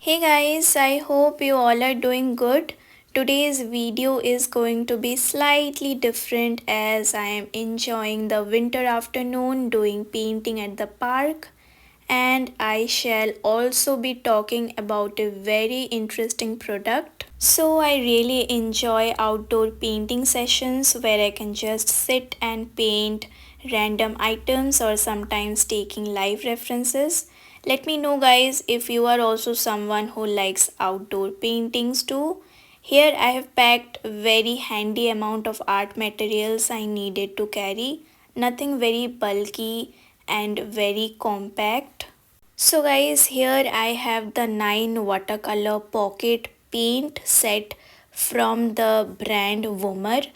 Hey guys, I hope you all are doing good. Today's video is going to be slightly different as I am enjoying the winter afternoon doing painting at the park, and I shall also be talking about a very interesting product. So I really enjoy outdoor painting sessions where I can just sit and paint random items or sometimes taking live references. Let me know guys if you are also someone who likes outdoor paintings too. Here I have packed very handy amount of art materials I needed to carry. Nothing very bulky and very compact. So guys, here I have the 9 watercolor pocket paint set from the brand Woomer.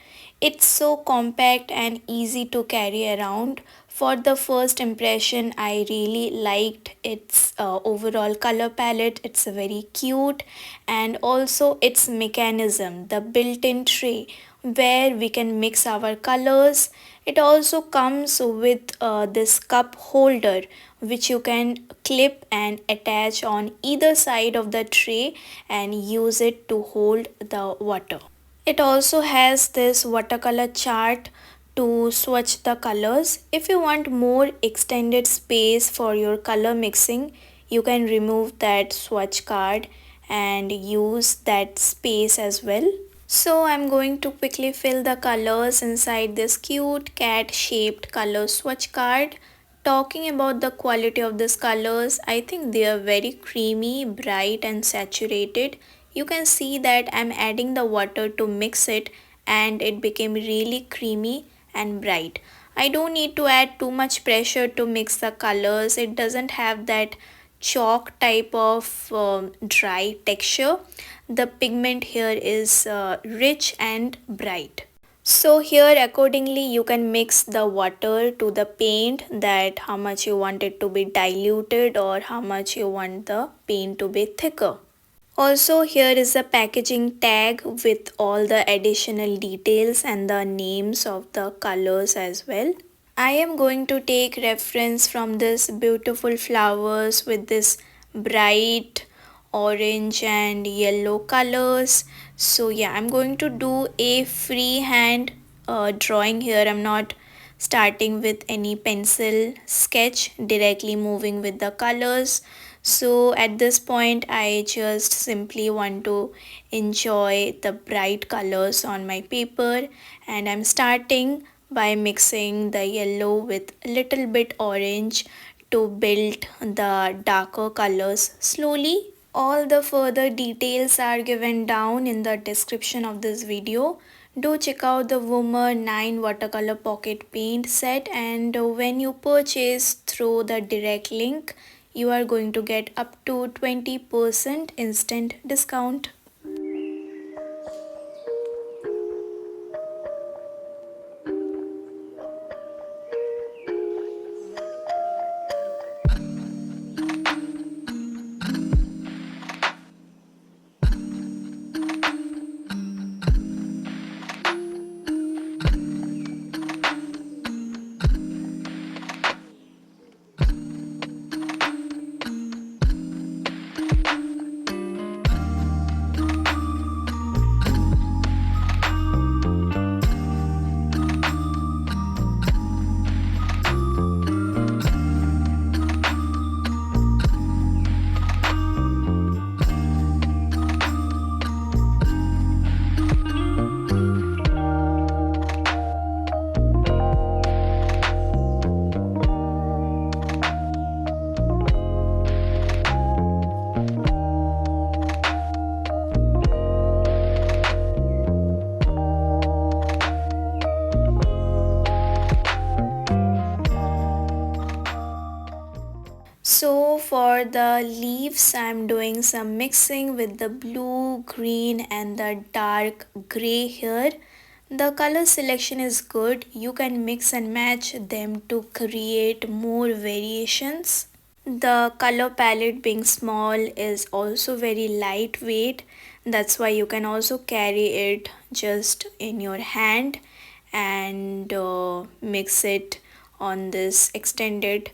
It's so compact and easy to carry around. For the first impression, I really liked its overall color palette. It's very cute, and also its mechanism, the built-in tray where we can mix our colors. It also comes with this cup holder which you can clip and attach on either side of the tray and use it to hold the water. It also has this watercolor chart to swatch the colors. If you want more extended space for your color mixing, you can remove that swatch card and use that space as well. So I'm going to quickly fill the colors inside this cute cat shaped color swatch card. Talking about the quality of these colors, I think they are very creamy, bright and saturated. You can see that I'm adding the water to mix it and it became really creamy and bright. I don't need to add too much pressure to mix the colors. It doesn't have that chalk type of dry texture. The pigment here is rich and bright. So here accordingly you can mix the water to the paint, that how much you want it to be diluted or how much you want the paint to be thicker. Also here is the packaging tag with all the additional details and the names of the colors as well. I am going to take reference from this beautiful flowers with this bright orange and yellow colors. So yeah, I'm going to do a freehand drawing here. I'm not starting with any pencil sketch, directly moving with the colors. So at this point I just simply want to enjoy the bright colors on my paper, and I'm starting by mixing the yellow with a little bit orange to build the darker colors slowly. All the further details are given down in the description of this video. Do check out the Woomer 9 watercolor pocket paint set, and when you purchase through the direct link, you are going to get up to 20% instant discount. So for the leaves, I'm doing some mixing with the blue, green and the dark gray here. The color selection is good. You can mix and match them to create more variations. The color palette being small is also very lightweight. That's why you can also carry it just in your hand and mix it on this extended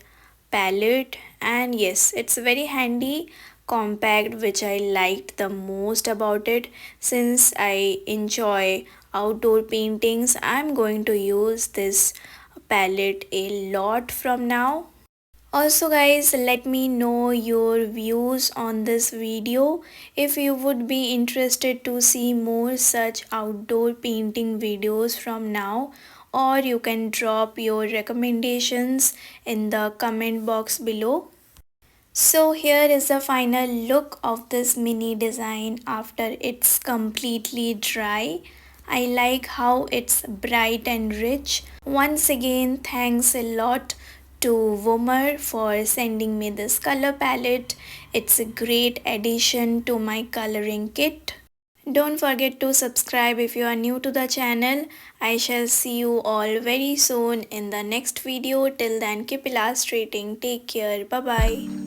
palette. And yes, it's very handy compact, which I liked the most about it. Since I enjoy outdoor paintings, I'm going to use this palette a lot from now. Also guys, let me know your views on this video. If you would be interested to see more such outdoor painting videos from now, or you can drop your recommendations in the comment box below. So here is the final look of this mini design after it's completely dry. I like how it's bright and rich. Once again, thanks a lot to Woomer for sending me this color palette. It's a great addition to my coloring kit. Don't forget to subscribe if you are new to the channel. I shall see you all very soon in the next video. Till then, keep illustrating. Take care. Bye bye.